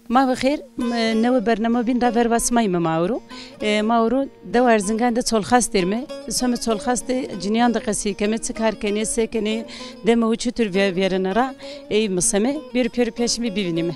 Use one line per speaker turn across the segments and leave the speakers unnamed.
ما بخیر نو برنامه بین را بر واسمای ماورو دوار زنگان ده تول خاص درمه سوم تول خاص ده جنیان ده قصی کمی تکار کنی سکنی دم و چطور ویرن را ای مسمه bir پیشمی ببینیم.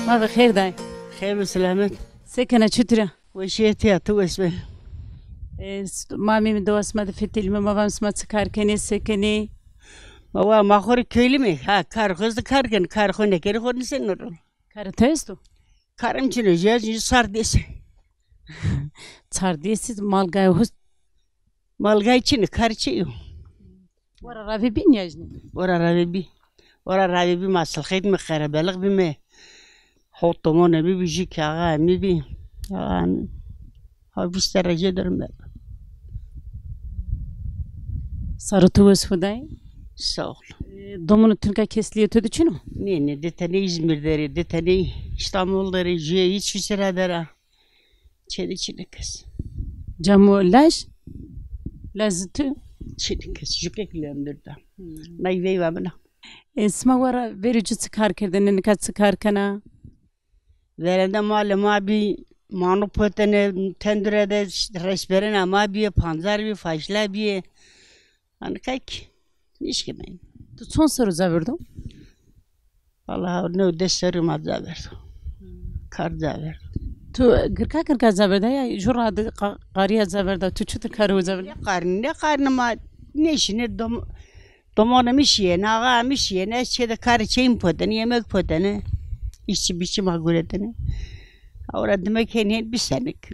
ما بخير داي
خير وسلامت
سكنة شترة
وشيتي تو اسمه
مامي من دواس ما دفتي ما بامس ما تكار كني سكني
ما خور köylü mü? Ha kar kızdı kargen kar khone kere khone sen nor.
Kar testo.
Karım çile jez sardesi.
Sardesi malgay hus.
Malgay çini karçı.
Ora ravi bin yajni.
Ora ravi bi masal khid mi kharabalık bi mi. Hotomona bi biji kağa mi bi. Ha biz derece derim ben.
Sarıtı vesfuday.
Sağ ol.
Domunu Türkiye kesliye tödü çino.
Ne detani İzmir'deri, detani İstanbul'deri, hiç sıradara. Çeli kız.
Camu laş. Lazıtı.
Çeli kız. Jükeklemdirdi. Nayvey var bana.
İsma var verici çıkar kerdene nikat çıkar kana.
Verende malum abi manu potene tendürede resberen ama bir panzer bir faşla bir. Hani kayk. Hiç kimeyin.
Tu son soru zaverdim.
Vallahi ne ödeşlerim azaverdim. Kar zaverdim.
Tu gırka zaverda ya jurada qariya zaverda tu çutur karı zaverda.
Ne karnı ma ne işine domonamış ye, nağamış ye, ne şeyde karı çeyim potene, yemek potene. İşçi biçi mağuretene. Orada demek henüz bir senek.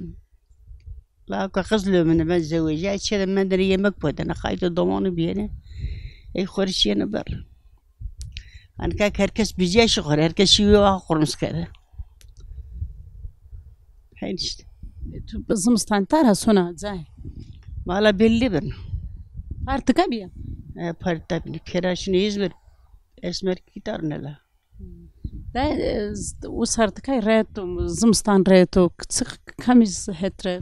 La kızlığımını ben zevceğe şeyde ben de yemek potene, kaydı domonu bir yere. Xorişiyene ber. Anka herkes bize şukur, herkes şiyo kurmuş kere. Hayır işte.
Tu zımstan tara sona zay.
Mala belli ben.
Artık abi ya.
Parta bin keraşını İzmir esmer gitar nela.
Da o sartık ay reto zımstan reto kıçık kamiz hetre.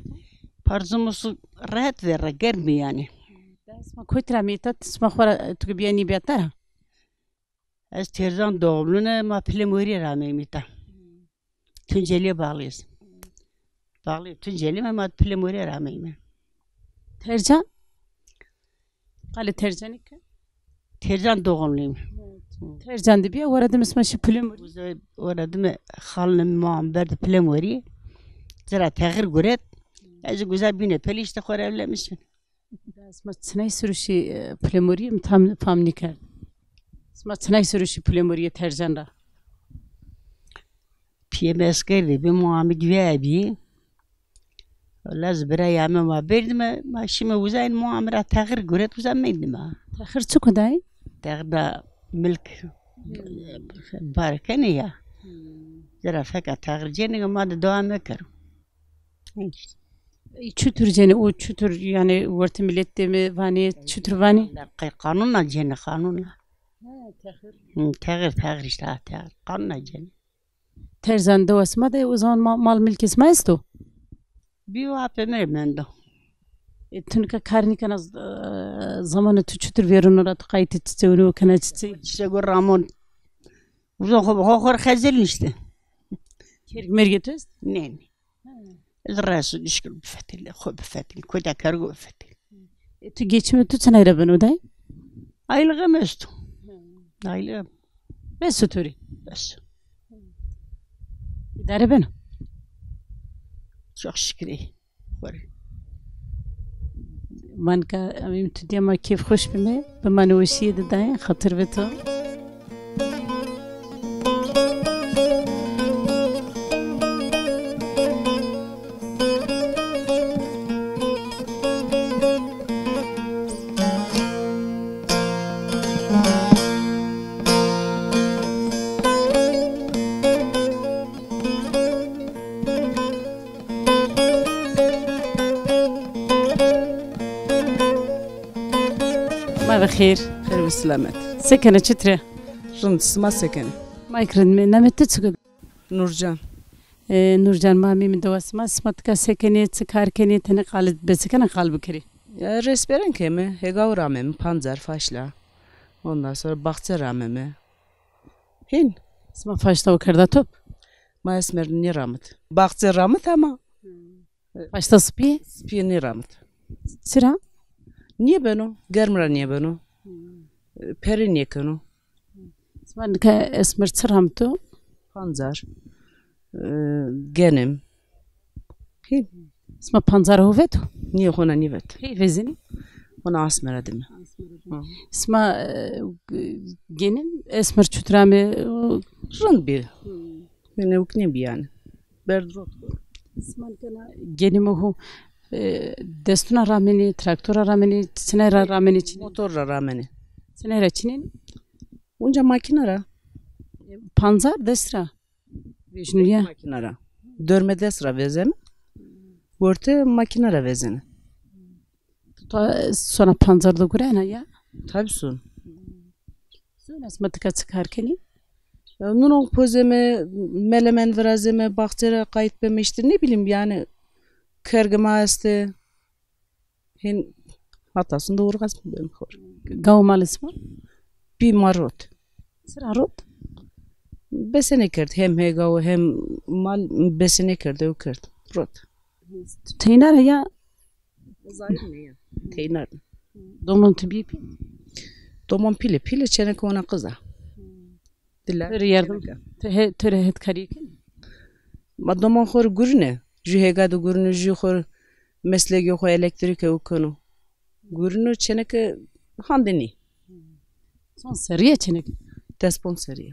Parzumusu rahat verir germi yani.
اسمع كويترا ميتا تسمع خورا تقبياني بيتارا
Az terzan doğumluna ma plemori rağmen mita. Tunceli'ye bağlıyız. Bağlıyız. Tunceli ama plemori rağmen.
Tercan? Kale tercanik?
Terzan doğumluyum.
Tercan diye oradım ismi şu plemori.
Oradım halım muamber de plemori. Zira tehir guret. Az güzel bine peli işte khor evlenmişsin.
اسمع تناي سروشي بليموري متام فامني كار اسمع تناي سروشي بليموري ترجان را
PMS geldi bir muamele güveyi. Laz biraya ama verdim ma şimdi uzayın muamele tehir guret uzanmaydı mı?
تاخر شو كداي؟
tehir da milk barkene ya. Zira fakat tehir cenin ama da devam eder.
Çütür cene o çütür yani orta millette mi vani çütür vani?
Kanunla cene kanunla. Tehir işte tehir kanunla cene.
Terzan davasma da o zaman mal mülk ismayız to.
Bir vapı mermendo.
Tünka karni kana zamanı çütür verin orada kayıt tütüğünü kana tütü.
İşte gör Ramon. Uzun hokor xezelin işte.
Kerk mergetüz?
Ne? الراس يشكل بفتل خو بفتل كودا كارغو بفتل
Tu geçimi tutsana ben oday.
Aylığımızdı. Aylığım.
Ben sütürü.
Bes.
İdare ben.
Çok şükür.
من که امیم تو دیم کیف خوش بمه به من وشی دادن خاطر به تو ما بخیر
خير والسلامات.
سکنه چطوره
رند سما سكن.
ما يكرن من نمت تسكت
نورجان.
نورجان ما مي من دواس ما سمت کا سکنه تکار کنه تنه قالت بسکنه قلب بکری
Ya resberen kemi, hegav ramemi, panzer, faşla. Ondan sonra bahçe ramemi. Hin.
اسمها فاشتا وكردا توب
Ma esmer ni ramit. Bahçe ramit ama.
فاشتا سبي
Spiye ni ramit.
سرا
Niye ben o? Germra niye ben o? Peri niye kenu?
اسمها كا اسمر تسرامتو
Panzer. Genim. Hin.
اسمها بانزار هوفيتو
Niye hona nivet?
هي فيزيني
Ona asmer adımı.
اسمها جنين اسمر تشترامي
Rın bir. Beni ukne bir yani. Berdrot.
اسمها كنا جنيمو هو دستنا رامني تراكتورا رامني سنيرا رامني
Motorla rameni.
سنيرا تشنين
Onca makinara.
بانزار دسترا بيشنو
Makinara. Dörmede sıra vezem. Borte makinara vezene.
سونا بانزار دو غرانا يا
Tabii son.
سونا اسمها تكاتسكار كني
Nunun pozeme, melemen verazeme, bahçere kayıt beme işte ne bileyim yani. Kırgıma işte. Hin hatasında uğrağız mı benim kor.
قاو مال اسمه
Bir marot.
سرا روت
Besene kırdı. Hem hegav hem mal besene kırdı o kırdı. Rot.
تينارا يا
Zahir ne ya? Teynar.
دومون تبيبي
Domon pile çenek ona kıza. Diller.
ترى يردم ترى هت كاريكن
Ma domon xor gurne. Ju hega do gurne ju xor mesleki xo elektrik o konu. Gurne çenek handeni.
son seriye çenek
Desponseri.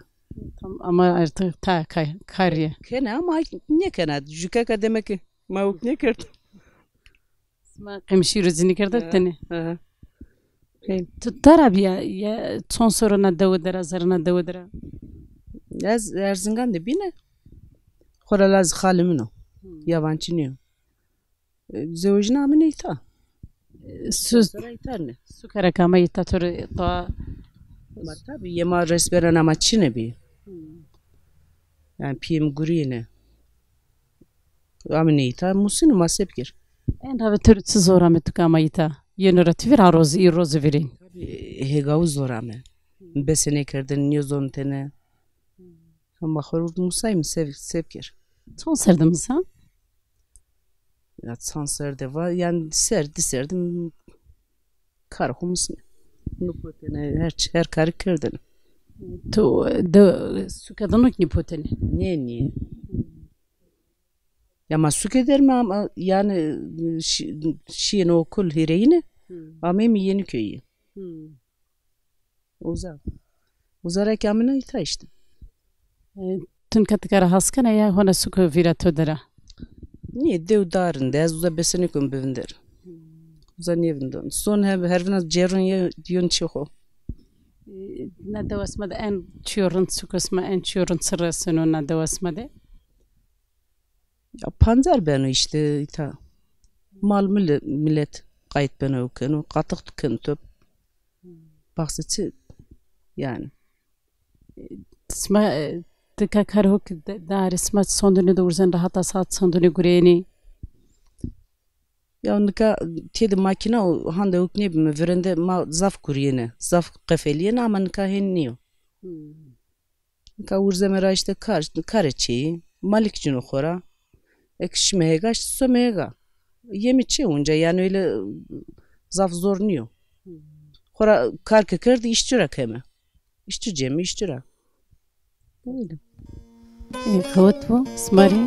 tam ama artık ta kariye
Kena ama ne kena? Juka ka demek ki. Ma ok ne kırdı?
اسمها قمشي رزيني كرده تاني
Aha.
ترى بيا يا son soruna دودرا زرنا دودرا
Yaz Erzincan de bine. Xoralaz xalimino. Yabancınıyor. Zevcina mı neyta?
سوز
Saraytar ne?
سكر كما يتاتور طا
Ama tabii yema resberen ama Çin'e bir. Yani piyem gurine. Ama neyta musinu masepkir.
en hava tür zora metu kama yita yenerativir aroz iroz verin
Hegavu zor ama. Besene kırdın niye zon tene. Ama xorur musay mı sevkir.
son serdimiz ha
Ya sanserde var yani serdim karhumus ne. Nuko tene her karı kırdın.
تو د سكدنوك نيبوتني
Niye? Ya masuk eder mi ama yani şiyen okul hireyine ama yeni köyü. Uzarak amına ita işte.
تون كتكار هاسكنا يا هنا سكو فيرا تودرا
Niye devdarın da uza besene kun bevinder. Uza niye vindan. Son her vina cerun ye yön çoko.
نادو اسمه ده ان تشورن سكو اسمه ان تشورن سرسنو نادو اسمه ده
Ya panzer ben işte ita. Mal millet kayıt ben okunu katık tıkın töp. Baksıçı yani.
اسمه تكاكار هوك دار اسمه صندوني دورزن راحت ساعت صندوني غريني
Ya onda tedi makine o hande okne mi verende ma zaf kuriyene zaf kafeliyene ama nika henniyo. Nika urzemera işte kareçeyi malik cino xora. Ekşmehega sömehega. Yemiçi onca yani öyle zaf zornuyor. Xora karke kırdı işçira keme. İşçi cemi işçira. Öyle.
خوتو سماري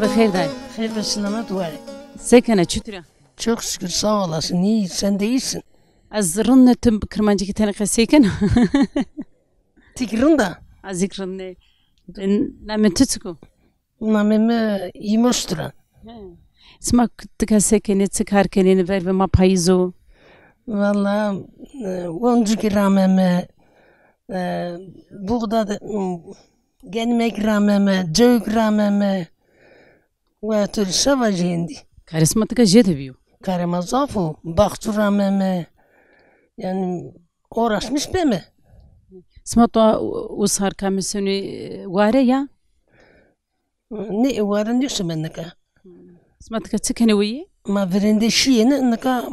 bakayır dayı.
Hayır ve selamet var.
Sekene çütüre.
Çok şükür sağ olasın. İyi, sen de iyisin.
Az rınne tüm kırmancı ki tane seken.
Tikrin da.
Az ikrınne. Namen tütsüku.
Nameme iyi müştüren.
Smak tıka sekene tıkar kenini ver ve ma payızo.
Valla oncu rameme buğda gelmek rameme, cöğük rameme ve tür savacıydı.
Karisma tıka jede biyo.
Karamazafı, bakçı rameme yani uğraşmış beme.
Smak to usar kamisyonu vare ya.
Ne varın diyorsun ben neka?
Smak tıka tıkene uyi.
Ma verinde şiye neka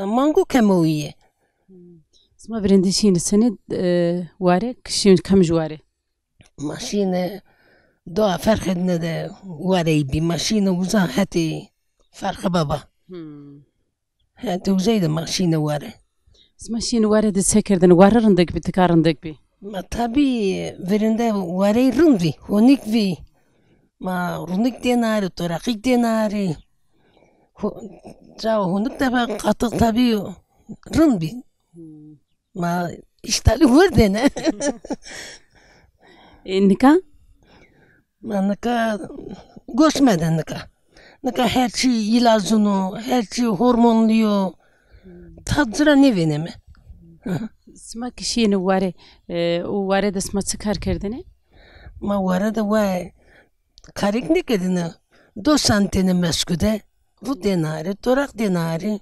mango kemoye.
Smak verinde şiini seni vare kişi kamış vare.
Maşine doğa fark edine de varey bir maşine uzan hati farkı baba. Hati uzaydı maşine vare.
Smak şiini vare de sekerden vararındık bir tıkarındık bir.
Ma tabi verinde varey rınvi, honik vi. Ma runik denari, torakik denari. Cao honik tabi katık tabi rınvi. Ma iştali var dene.
Nika?
Neka göçmeden neka her şey ilacını, her şey hormonluyor. Tadra ne veneme.
Smak kişiğini vare, o vare de smak çıkar kerdine.
Ma vare de vay karik ne kedine 2 santene mesküde bu denari, torak denari.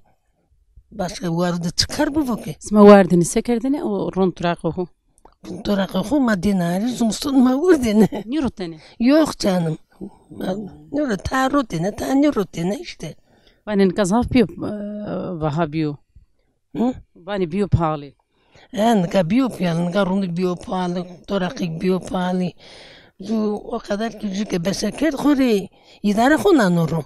Başka vardı çıkar bu vakit.
Smak vardını sekerdine o ronturak ohu.
Torak okuma denari, zumstun ma vurdene.
Ni rotene?
Yok canım. Ne ta rotene, ta ne rotene işte.
Bani kazaf biyo vaha biyo. Bani biyo pahalı.
Neka biyopalı, neka runik biyopalı, torakik biyopalı. O kadar küçük ki beseker kore idare kunan oru.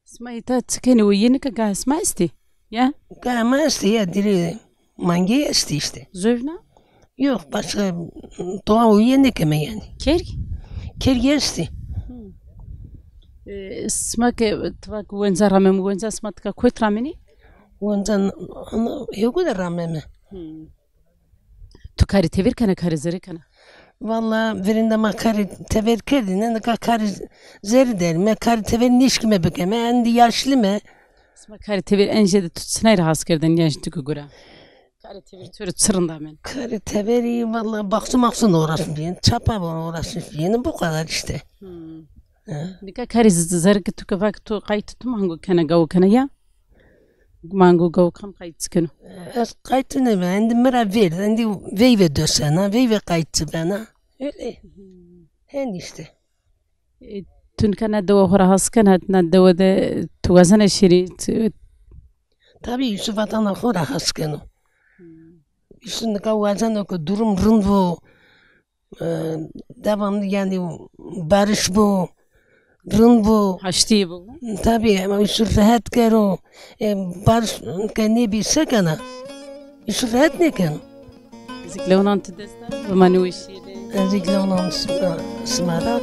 Smak ita tıkene uyi nika ga smak isti. Ya?
Ama işte ya diri mangi işte işte.
Zövna?
Yok başka doğa uyen keme yani.
Kerg?
Kerge işte.
Smak tvak wenza ramem wenza smak tka koyt rameni?
Ondan yok da rameme.
Tu kari tevir kana kari zeri kana.
Valla verinde ma kari tever kedine neka kari zeri derme kari tever nişkime bekeme endi yaşlı me.
Smak kari tevir enjede tutsınayır haskerden yaş tükü gura. Kari tevir türü tsırında men.
Kari teveri valla baksın uğraşmış yani çapa uğraşmış yani bu kadar işte.
Nika kari zeri ki tükü vak tu kayıt tu mango kana gavu kana ya. Mango gavu kam kayıt sıkını.
Kayıtı ne be endi mera ver endi veyve dösene veyve kayıtı bana. Öyle. Hen işte.
Tün kana dava hora hasken hatna dava de tuvazana şiri.
Tabii Yusuf Atan'a hora haskenu. Üstünde kavazan oku durum rın bu. Devamlı yani barış bu. Rın bu.
Haştiye bu.
Tabii ama Yusuf rahat kero. Barış ne bilse kana. Yusuf rahat ne kan?
Zikle onan tedesta. Ve mani o işiyle.
Zikle onun smara.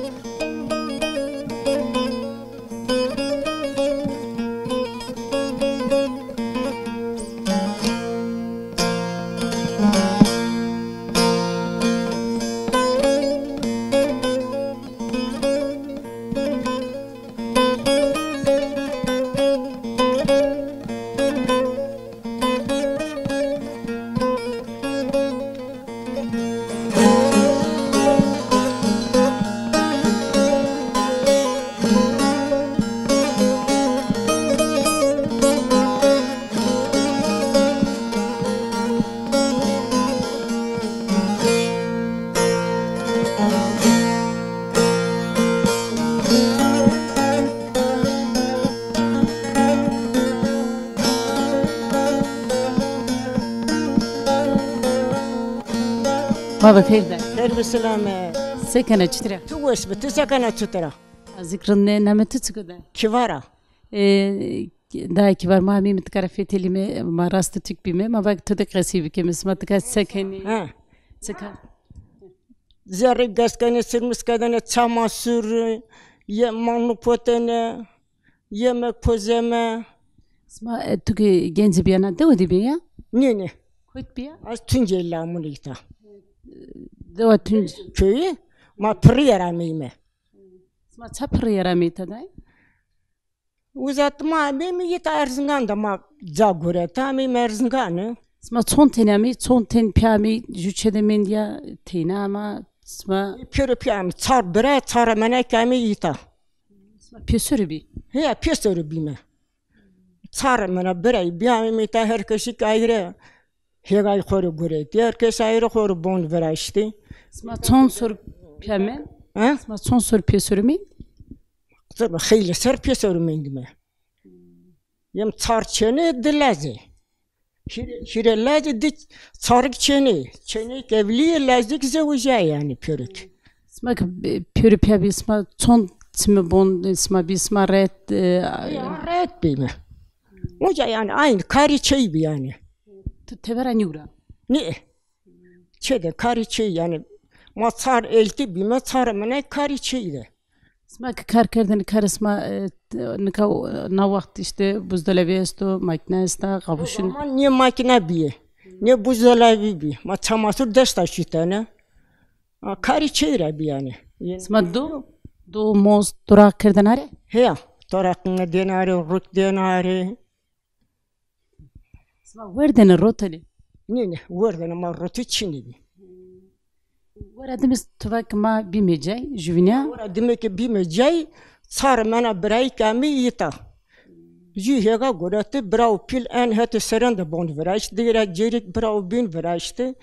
Baba kayda.
خير بالسلامة
Sekene çitire.
تو اسمه تسكن تترى
Zikrin ne tütsükuda.
كفارة
Daha ki var mami mitkarafeteli mi ma rastı tükbime ma bak tudak resibi ki mismatka sekeni.
ها
Seka.
زرق قسكن سرمس كذا تسامسر Ye manlı potene, yemek pozeme.
Sma tu ki genci bir yana devo di bir ya?
Ne?
Koyt bir ya?
Az Tunceli amulita.
Devo tunc.
Köyü, ma priyera miyme.
Sma çapır yara mı taday?
Uzatma benim yita Erzincan da ma cagure tamam Erzincan'ı.
Sma çon tene mi, çon ten piyami, jüçede men ya tene ama sma
Pürüpyam çar bre çar menekemi yita.
piyosörü bir.
He piyasörü bime. Çar mena bre biyami mita herkesi kayre. Hegay khoru gure. Herkes ayrı khoru bon verişti.
Sma çon sor piyame.
Ha?
Sma çon sor piyosörü mi?
Tabii xeyli ser piyasörü mendime. Yem çar çene dilazi. Şire lazi dik çarık çene kevli lazik zevja yani pürük.
Sma piyörü piyabi sma çon timi bon sma bir sma ret
Ret bime. Oca yani aynı kari çey bi yani.
tevera niura.
Ne? Çede kari çey yani. Ma çar elti bime çar mene kari çey de.
Sma kar kardın karısma nika na vakt işte buzdolabı esto, makine esta, kavuşun.
Ama ne makine biye. Ne buzdolabı bi. Ma çamaşır desta şitane. Kari çeyre bi yani.
Sma do mos durak kardın are?
He. Torakına denari, rut denari.
Sma verdene rotali.
Ne? Vurdun ama rutu çini bi.
Veradimiz tuvak ma bimecay, juvina.
Ora demek ki bimecay çar mena bray kami yita. Jihega gorate brau pil en hete serende bon veraş dira jerik brau bin veraştı.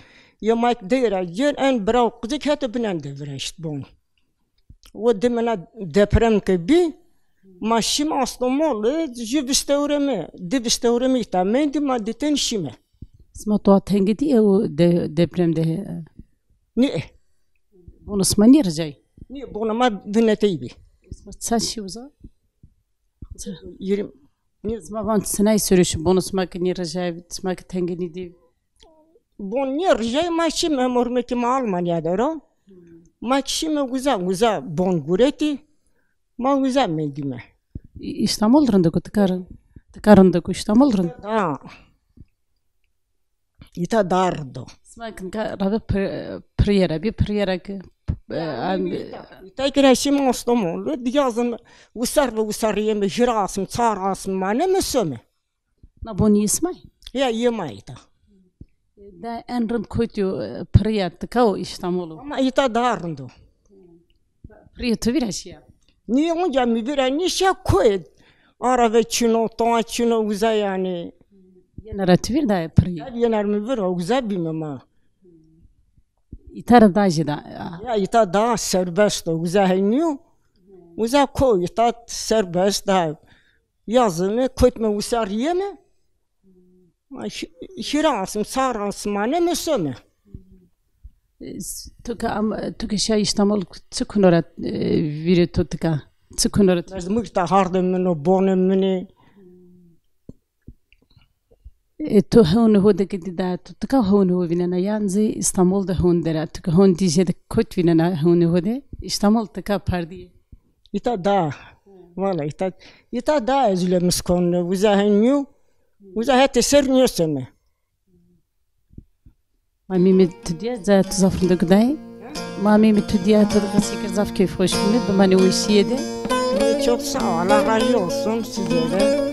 Yamak dira jer en brau kızık hete binende veraştı bon. O demena deprem ke bi maşim astomolu jivisteureme divisteureme ita mendi madeten şime.
Sma toa tengedi ya o depremde.
Ne?
Bunu sma nirjay.
Ne bonama binetey bi.
Sma tsashi uza.
Yerim ne
Sma van tsanay sürüşü bunu sma nirjay, sma tengedi di.
Bon nirjay maşim memurmeki ma Almanya'da ro. Maşim güza bon gureti. Ma güza mendime.
İstanbul'dan ku tıkarın ku İstanbul'dan.
Da. İta dardo.
Sma kanka rabe priyera ki.
İta kireşim ostomolu. Diyazın usar yeme jirasım çarasım ma ne mesome.
Na boni ismay.
Ya yemayda.
Da enrin koytu priya tıkao İstanbul'u.
Ama ita dardo.
Priya tuviraşya.
Niye onca mi vira nişa koy. Arave çino, toğa çino uza yani.
Yenara tuvir da priya.
Yener mi vira uza bilmem.
İtara dajı da.
Ya ita daha serbest uza heniyor. Uza koy ita serbest da. Yazını koytma usar yeme. Hirasım, sarasım ne mesome.
Tuka şey İstanbul çıkınora viri tutka. Çıkınora.
Az mukta hardemini, bonumini.
Tu hon hoda kedi da tutka hon ho vinana yanzi İstanbul'da hon dera. Tuka hon dije de kot vinana hon hoda. İstanbul tıka pardi.
İta da. Valla ita da ezülemiz konu. Uza heniyor. Uza hete serniyor seme.
Mami mi tudiya za tuzafrında gıday. Mami mi tudiya tadga sikir zaf keyif hoş günü. Bımani o işi yedi.
Çok sağ ol. Allah razı olsun size de.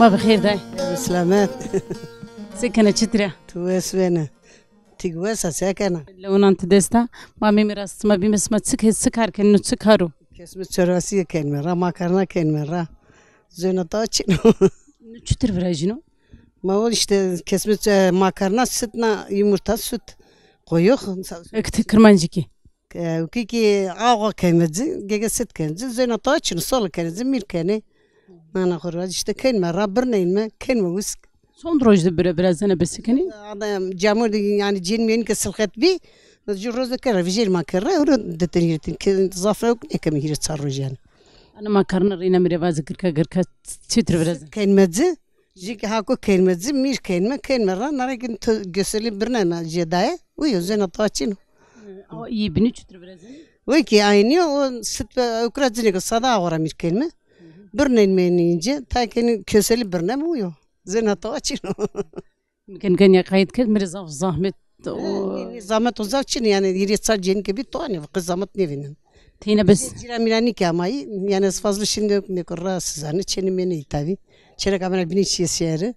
ما بخير داي
سلامات
سكنة شترة
تويس وين تقوس ساكنة
لو نانت دستا ما ميراس ما بيمس ما تسك سكر كأنه تسكروا
كسم الشراسية كان مرة ما كرنا كان مرة زين طاچنو
Çütür virajino.
Ma o işte kesmiş makarna, sütna, yumurta, süt koyuyor.
Ekte kırmancıki.
Kiki ağa kemezi, gege süt kemezi, zeyna taçını sol kemezi, mirkeni. Nana kurva işte kelme, rabır neyme, kelme usk.
Son drojda biraz ne besikeni.
Adam camur yani cinmeyin ki sılkat bi. Jurroz kara vijil makarna, onu detenirtin ki zafra yok ne kemi hiç sarrojan.
Ana makarna rina mirevazı gırka çütür biraz.
Kelmezi, jiki haku kelmezi, mir kelme ra, nara gün göseli birine na jedaya, uyu zeyna taçını.
Ama iyi bini çütür biraz.
Uy ki aynı o süt ve ukracını ki sada ağıra mir kelme. Birine inmeyince ta kendi köseli birine mi uyu? Zeyna taçını.
Kan ya kayıt kez mere zahmet.
Zahmet uzak için yani yeri sadece gibi toğanı kız zahmet ne vinin.
Tine bes.
Cira mirani ki ama yani fazla şimdi yok ne kadar rahatsız hani çenim beni tabi. Çeyrek amına bini şişeri.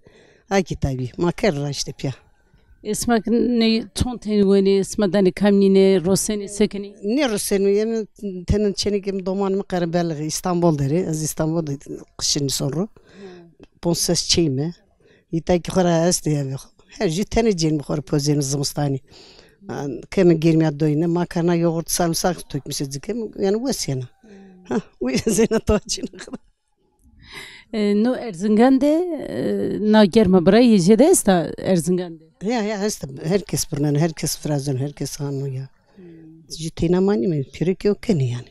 Ay ki tabi. Makarra işte pya.
Esmak ne ton tengueni esmadani kamnine roseni sekeni.
Ne Rusya'nın yani tenin çenikim domanımı karabelli İstanbul deri. Az İstanbul'da kışın sonra. Ponses çeyme. İtay ki kora este ya. Her şey teneceğim kora pozeni zımstani. Kemen girmeye doyuna makarna yoğurt sarımsak tökmüşüz yani bu yana. Ha, bu zeyna toçunu.
No Erzingande na germa bra yiyece de esta Erzingande.
Ya işte herkes birden herkes frazon herkes hanı ya. Jitena mani mi pirek yok keni yani.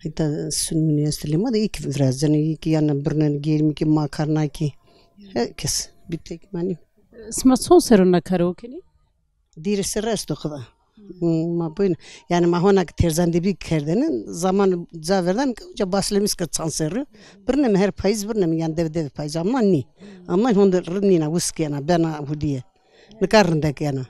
Hatta sunmini estelima da iki frazon iki yana birden girmi ki makarna ki herkes bitek mani.
Sma son seruna karaoke.
Dirisi resto kadar. Ma bugün yani mahona terzande bir kerdenin zaman zaverden hoca baslemis ka sanseri birine mi her payız birine mi yani dev payız ama ni ama honda rnina wuskena bana hudiye ne karında yana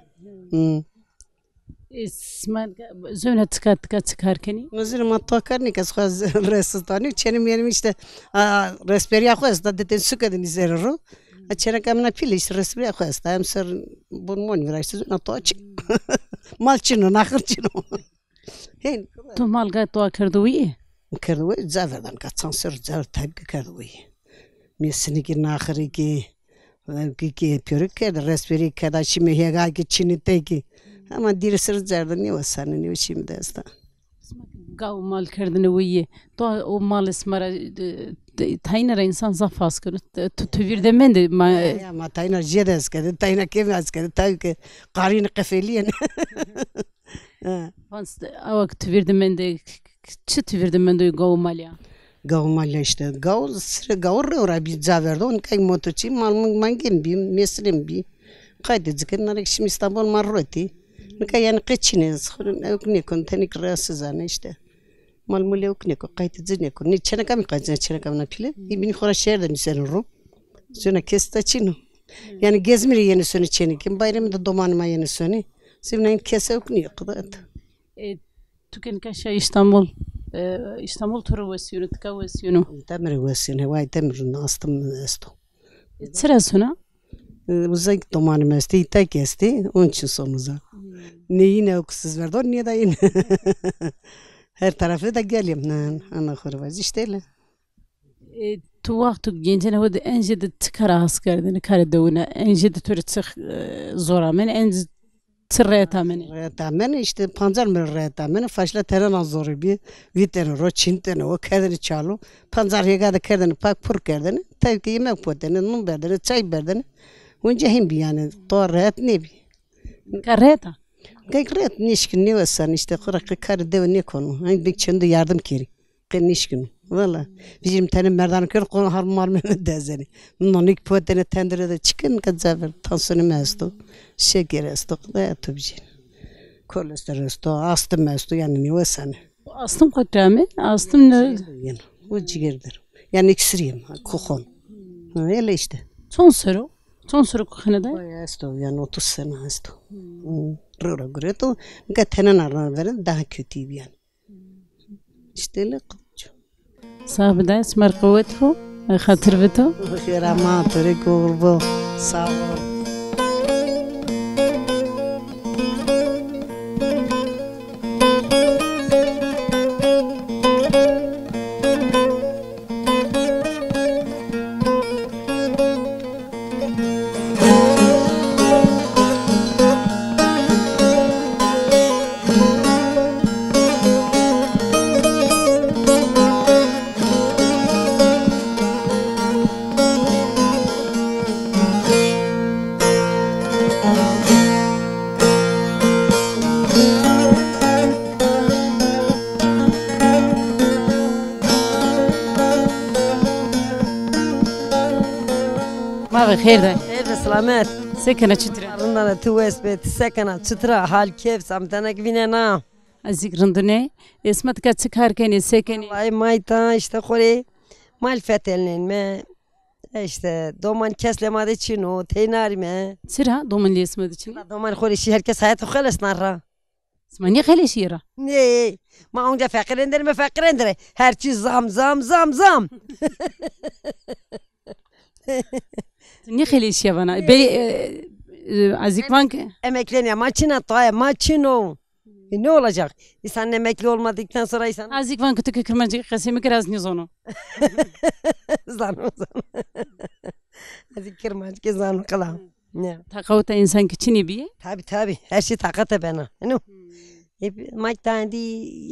Sma zöne tıka çıkarkeni.
Nazır matokar ni kas khaz restani çenim yerim işte resperiya khaz da deten sukadın izero Açera kamna pili işte resmi koyasta hem ser bunmon virajsız na toç malçino nakırçino hen
Tu malga to akardu iyi.
kerdu zaverdan katsan ser zaver tabi kerdu mesini ki nakırı ki pörük kerdu respiri kada şimdi hega ki çini teki ama dirisir zardan ne vasanı ne şimdi asta
Gav mal kerdine iyi. To o mal esmara taynara insan zafas kır. Tu virde men de
ya ma tayna jedes kedi tayna kemaz kedi tabi ki qarin qafeliyen
Vans avak tu virde men de çıt virde men de gav mal ya.
Gav mal işte gav sıra gavur ora bir zaverdi on kay motoçi mal mangin bir meslim bir kaydı zikenler şimdi İstanbul marroti ne kay yani qeçiniz ne kon tenik rahatsız ana işte mal mule ne ko kaydı zine ko ne çene kam kaydı çene kam na pile ibni khora şehirde sen rum sonra kesta çino yani gezmiri yeni sonu çene kim bayramda domanma yeni sonu şimdi kese ne kadar
Tüken kaşa İstanbul turu vesiyonu tıka vesiyonu.
Temir vesine vay temir astım esto
Sıra sona.
Uzak domanım esti ita kesti onun için sonuza. Ne yine okusuz verdi o niye de yine. Her tarafı da geleyim. Ana kurvaz işte öyle.
Tu vaktu gencene hodi ence de tıkara askerdini kare devine ence de türe tık zoramen ence tırrayatamen.
Retamen işte pancar mı retamen faşla teren zoru bir viten ro çintene o kedini çalo pancar yega da kedini pak pur kedini tabii ki yemek poteni num berdeni çay berdeni önce hem bir yani to ret ne bir.
Kareta.
Gayret nişkin ne vasan işte kurak kar dev ne konu. Hani bir çende yardım kiri. Ken nişkin. Valla. Bizim tane merdan kır konu harmar mı dezeni. Nonik potene tendere de çıkın kadar tansiyonu mesto. Şeker esto da tabii. Kolesterol esto, astım esto yani ne vasan.
Astım kaçamı? Astım ne?
Yani o ciğerdir. Yani iksiriyim. Kokon. Öyle işte.
Son soru kuhanada.
Bayağı esto yani 30 sene esto. Rora göre to gatenen arana veren daha kötüydü yani. İşte öyle kılıcı.
Sahibi esmer kuvvethu, hatır vetu.
Hırama, törek olbu, sağ ol.
ما بخير ده
ايه بسلامات
سكنة شترة
رندنا تويس بيت سكنة سترة حال كيف سامتنا كفينا
أزيك رندني اسمت كاتسكار كني سكني
والله ما يتا اشتخوري ما الفتلين ما işte doman keslemade çino teynari me
سرها ضمن لي اسمه دشي
doman خوري شي herkes hayatı خلص نارا
اسمعني خلي شيرة
ne ma onca fakirindir mi fakirindir her şey zam
تني خلي شيا بنا بي أزيك وانك
emekleniyor maçına toya maçino ne olacak insan emekli olmadıktan sonra insan
أزيك وانك تك كرمانجي قسمي كراز نيزونو
zanı hadi kırmaç ki zanı kalam ne
تقوت إنسان كتشني بيه
tabi her şey takata bana no hep maçtan di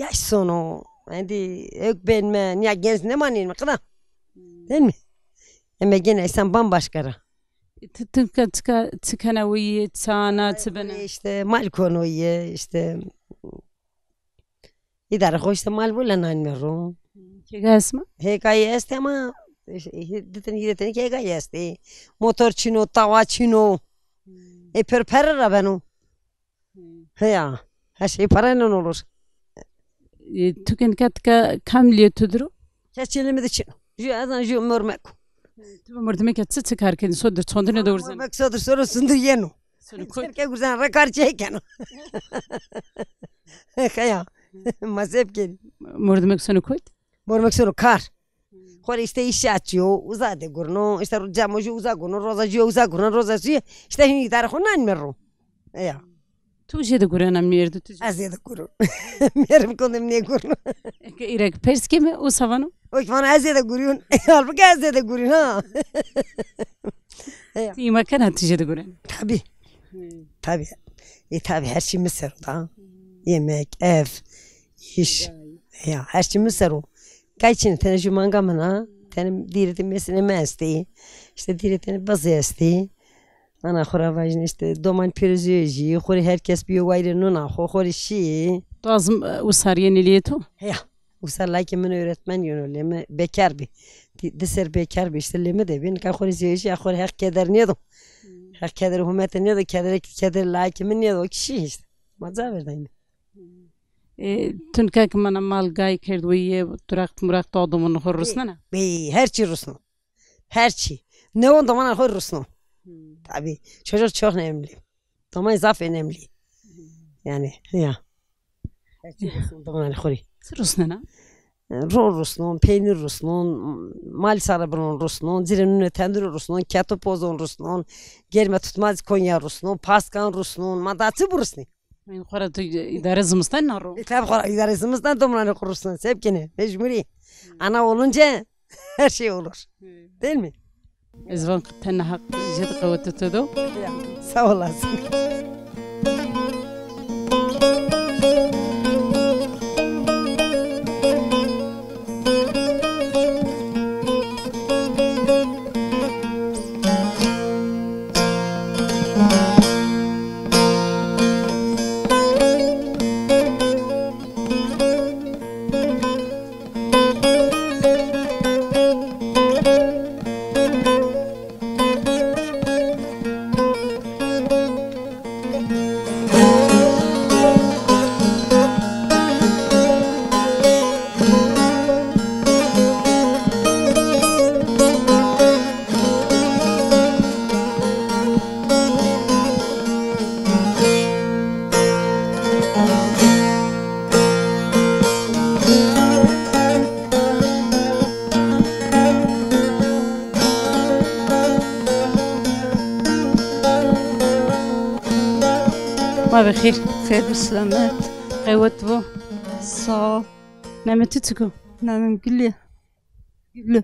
yaş sonu hadi yok ben men ya genç ne manayım kadar değil mi ama gene insan bambaşka
تنك تكنوية تسانا تبنا
işte mal konu işte idare hoşta mal bulan anmıyorum
كي اسمه
hikaye este ama hiddetin hikaye este motor çino tava çino per benu ya her şey parayla olur
تكن كاتك كم لي تدرو
keçelimi de çino ju mörmek
تبى مردمي كتسكار كني صدر تصندني دورزن
mörmek sodur sorusundur yenu
سنو كوي
Serke güzel rekar çeken ya mazep gel
مردمك سنو كوي
mörmek soru kar Kore işte iş açıyor, uzadı gurnu, işte camoju uzak gurnu, rozacı uzak gurnu, rozacı işte şimdi idare konan mırro. Ya,
توجه ده قرانا ميرد تجي
aziyede gurnu. Merim kondum niye gurnu?
إيرك بيرسكي ما وصفانو
O zaman aziyede gurun, halbuki aziyede gurun ha.
تي ما كان تجي ده قرانا
Tabi. Tabi her şey Mısır da. Yemek, ev, iş. Ya her şey Mısır o. Kaçın tercüman gamına, tenim diretin mesine mesti. İşte diretin bazı esti. Ana xoravajın işte doman pürüzüyücü, xori herkes bir gayrı nuna, xori şi.
لازم وصارين ليتو
Ya. Usarlay kimin öğretmen yönelimi bekar bir. Deser bekar bir işte lemi de bin ka xori ziyeci, xori hak keder niyedo. Hak keder hükümetin niyedo, keder laykimin niyedo kişi işte. Maza verdin.
تنكاك من مال جاي كردوية تراقت مراقت عضو نخور رسنا
Bey her şey Rus'un. Her şey. Ne oldu bana koy Rus'un. Tabii. Çocuk çok önemli. Tamam zaf önemli. Yani ya. Her şey Rus'un bana koy.
رسنا
Rol Rus'un, peynir Rus'un, mal sarabının Rus'un, zirenin tendir Rus'un, ketopozun Rus'un, germe tutmaz Konya Rus'un, paskan Rus'un, madatı bu Rus'un.
من خرط إدارة زمستان نارو
Tabii kolay idaresimizden domlanı kurursun. Sevkini, mecburi. Ana olunca her şey olur. Değil mi?
إزفان تنا حق جد قوة تدو
Sağ olasın.
ما بخير
خير بالسلامات
قوة بو
صا
نمت تسكو
نعم قلي قلي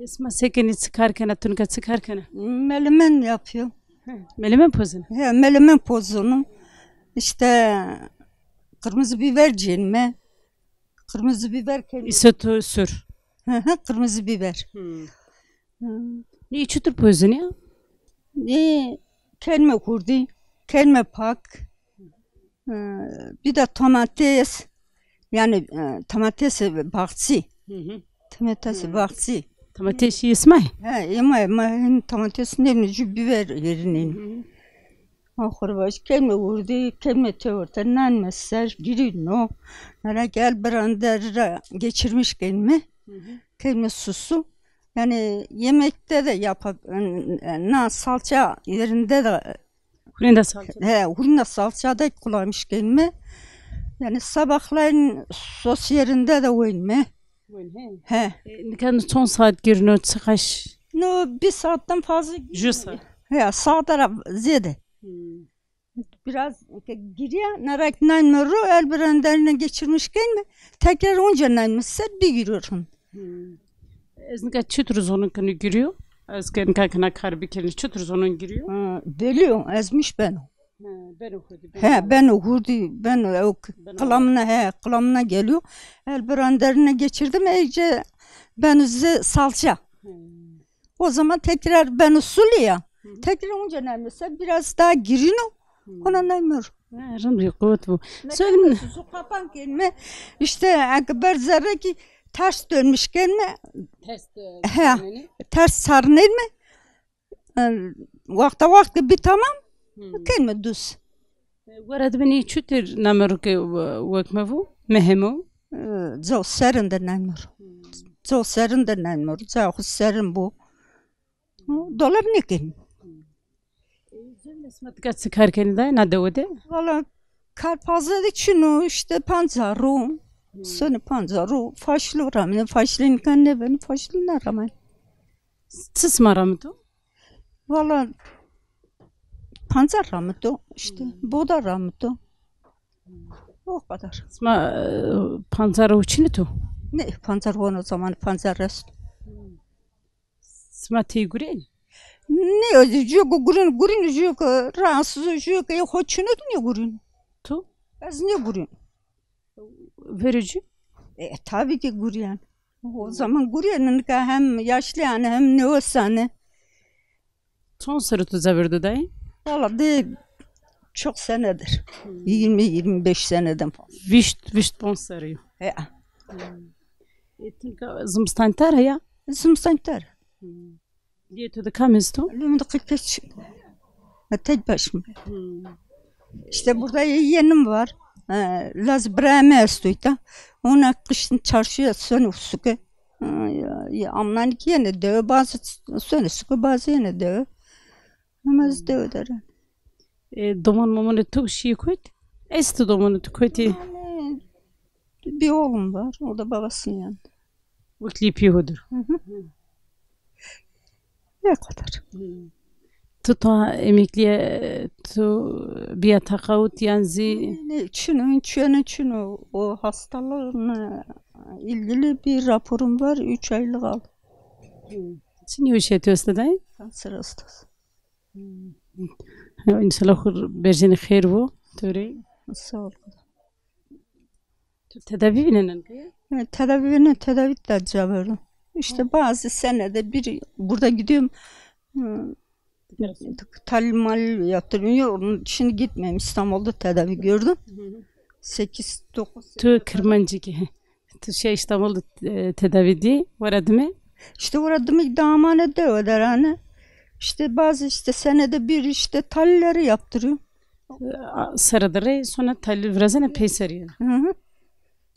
اسمع سكني تسكار كنا تنكا تسكار كنا
melemen yapıyor.
مليمان بوزن
He, melemen pozunu. İşte kırmızı biber cilme. Kırmızı biber
إسوتو سور
kırmızı biber.
ني چطور بوزن يا
Kelme kurdi. Kelme pak. Bir de domates. Yani domates bahçesi. Domates bahçesi.
Domates ismi.
Ama domatesin evine cü biber yerinin. Ahır baş kelme vurdu, kelme teorta nanmezser, girino. Nara gel branderra geçirmiş gelme. Kelme susu. Yani yemekte de salça yerinde de
Hurunda salça.
Hurunda salça da kullanmış gelme. Yani sabahleyin sos yerinde de oynama. He.
Nikan son saat girino çıkaş.
No bir saatten fazla.
Jusa.
He, sağ taraf ziyade. Biraz giriyor, narak nanmuru el branderine geçirmiş gelme. Tekrar onca nanmışsa bir giriyorsun.
Eznika çıtırız onun kanı giriyor. Ezken kakına kar bir kere çıtırız onun giriyor.
Biliyorum, ezmiş ben o.
Ben okudu.
Ben okurdu, kılamına geliyor. El branderine geçirdim, iyice ben size salça. O zaman tekrar ben usulü ya. Tekrar onca nanmışsa biraz daha giriyor. Ona nanmur.
Rımri kuvvet bu.
Söyle. Su kapan gelme. İşte akbar zerre ki ters dönmüş gelme. Ters sarınır mı? Vakti bir tamam. Gelme düz.
Varad beni çütür nameruke vakma bu. Mehemu.
Zor serin de nanmur. Zor serin de nanmur. Zor serin bu. Dolar ne gelme.
Esmet kaç çıkarken de ne devede?
Valla karpazladık şunu işte panzaru. Sonra panzaru faşlı ramen. Faşlın kanne beni faşlına ramen.
Siz maramıdı?
Valla panzar ramıdı işte. Boda ramıdı. O kadar.
Sma panzara uçini tu?
Ne panzar o zaman panzar rest.
Sma teygurel?
Ne öyle gurin jük rahatsız jük hoçunu ne gurin?
Tu?
Az ne gurin?
Verici?
Tabii ki gurin. O zaman gurinin hem yaşlı yani hem ne olsa
Son sırıtı zavirdi dayı?
Valla de çok senedir. 20-25 seneden fazla.
Vişt bon sarıyor.
Ya.
Zımstantar ya?
Zımstantar.
Diyeto da kamesto?
Lümde 45. Tek başım. İşte burada yeğenim var. Laz breme estuyta. Ona kışın çarşıya sönü suke. Amnan iki yine döv bazı sönü suke bazı yine döv. Namaz döv der.
Doman mamonu tu şiye koyt. Estu domonu tu koyti.
Bir oğlum var. O da babasının yanında.
Vakli piyodur.
Ne kadar?
Tu ta emekliye tu biya takavut yanzi.
Şunu o hastalığına ilgili bir raporum var. 3 aylık al.
Sen ne iş yapıyorsun dayı?
Kanser hastası.
İnşallah berjeni hayır bu. Töre.
Sağ ol.
Tedavi binen
Tedavi de cevabı. İşte bazı senede bir burada gidiyorum. Talim yaptırıyor. Şimdi gitmeyeyim. İstanbul'da tedavi gördüm. 8-9.
Tu kırmancı ki. Tu İstanbul'da tedavi di. Varadı mı?
İşte varadı mı damane de öder hani. İşte bazı senede bir talleri yaptırıyor.
Sıradır sonra talli birazını peyseriyor.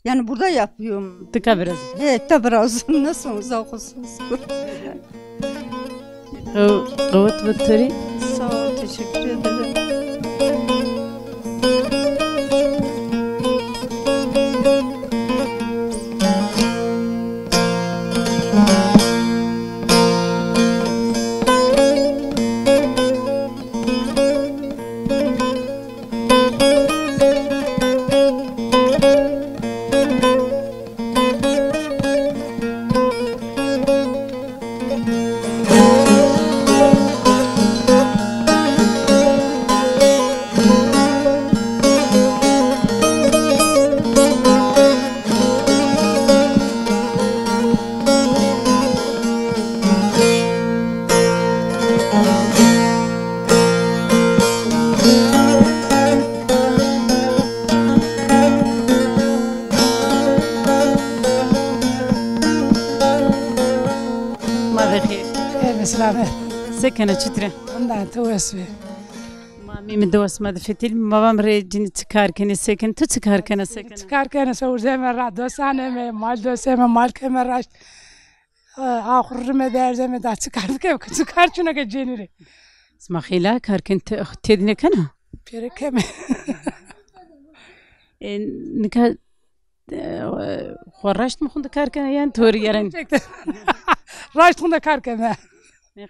Yani burada yapıyorum.
Tıka biraz.
Evet de biraz. Nasıl uzakısınız?
Kavut batırı.
Sağ ol, teşekkür ederim.
سلامت
سکنه چطوره؟
ondan توسوي
مامی من دوست ما دفتیل مامام ریجینی چکار کنی سکن تو چکار کنی سکن
تكار كان سوور زي ما راه دوسانه مال دوسه مال كما راش آخر مدار زي ما دا تكار كيف تكار شنو كجينري
اسمع خیلا کار کن تدینه کنه
بير كم
نکه خورشت مخوند کار کنه یان توری یارن
راش تكون كار كما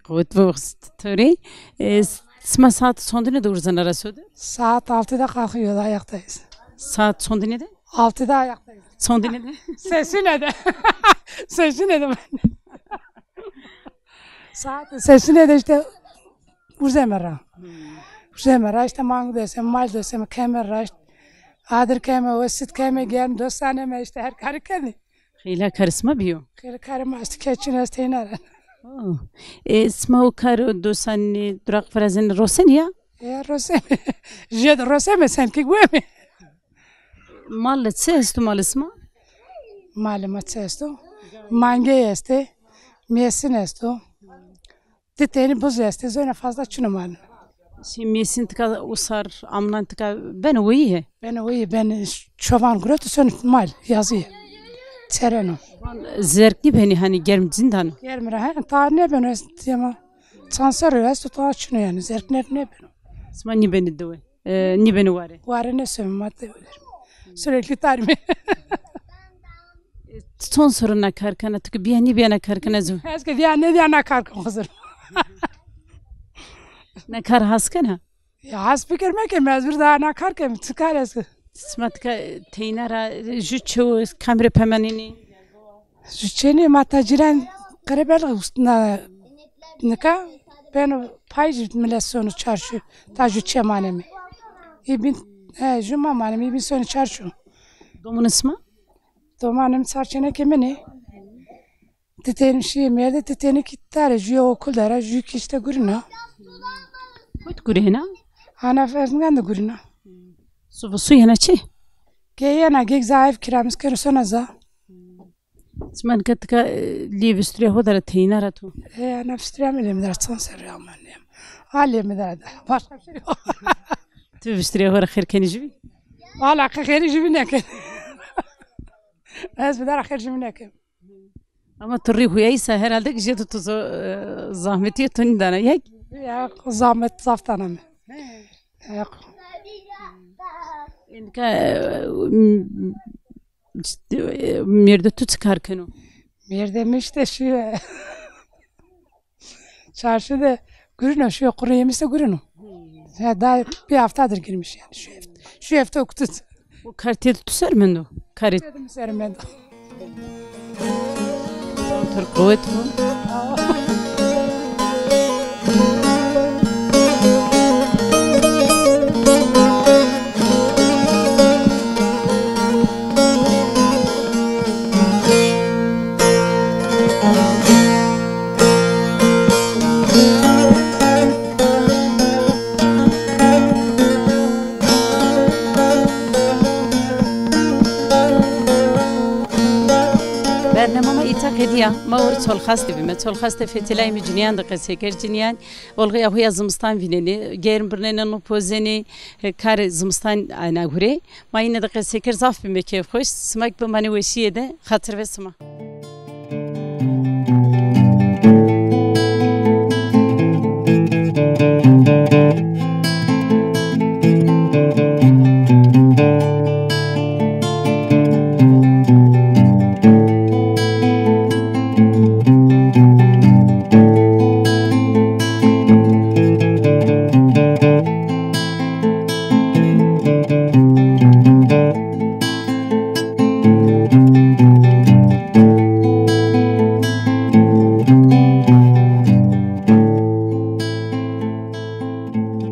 قوت بوست توری اسمع saat son ne doğrudan arasıydı?
saat 6'da kalkıyordu ayaktayız.
Saat son ne de?
6'da ayaktayız.
Son ne de?
Sesi ne de? Sesi ne de? Sesi ne de işte uzemera. Uzemera işte mango desem, mal desem, kamera işte. Adır keme, vesit keme gel dostane işte her karikeni.
خیلی karisma biyo.
Kır karıma işte keçin işte inara.
اسمه کار دوستانی درک فرزند روسن یا؟
Ya Rosem. Jed Rosem sen ki güvemi.
مال چه است مال اسمه؟
Malumat esto. Mange este. Mesin esto. Titeni buz este. Zöne fazla çunu malum.
Şimdi tıka usar amnan tıka ben uyuyor.
Ben çoban kurutu sen mal yazıyor. Tereno.
Zerkli beni hani germ zindan.
Gelmir ha. Ta ne ben ama Sansar esto ta çunu yani. Zerk ne ben.
İsma ni beni döve. Ni beni var.
Var ne sömmadde öyle. Sürekli tarimi.
Son soruna karkana tıkı bir yana karkana zu.
Eski diye ne diye nakarkım hazır.
Ne kar haskana?
Ya has fikir mi ki mezbur daha nakarkım çıkar eski.
İsma tıka teynara jüçü kamera pemenini.
Jüçeni mataciren karebel ustuna nika ben paycı milasyonu çarşı ta jüçe manemi. İbin juma manemi ibin sonu çarşı.
Domun isma?
Domanem sarçene kemeni. Titeni şey merde titeni kittare jüye okul dara jüki işte guruna.
Kut gurena?
Ana ferden de guruna.
Su yana çi?
Geyena gek zayıf kiramız kere sonaza.
İsma tıka liyebistriye hodara teynara tu.
Ana fstremilim der sansar yamanım. Halim der de. Başka bir şey yok.
Tu bistriye hora khirkeni jibi?
Valla khiri jibi nekin. Ez bir daha khiri jibi nekin.
Ama tırrı huyaysa herhalde gece tutuzu zahmeti tundana yak.
Ya zahmet zaftana mı? Yok.
İnka merde tu çıkarkenu.
Mirdemiş de şu çarşıda gürünü şu kuru yemişse gürünü. Ya daha bir haftadır girmiş yani şu hafta okudu.
O kartiyel tutar mı? Karit.
Dedim serim ben de.
Tır kuvvet bu. برنامه ایتاقیدیا ما ور تول خاست بیم تول خاست فتیلای می جنیان دقیقه کر جنیان ولقی آبی زمستان ویننی گرم برنن نوپوزنی کار زمستان نگوره ما این دقیقه کر زاف بیم کیف خوش سماک به منی وشیه ده خاطر و سما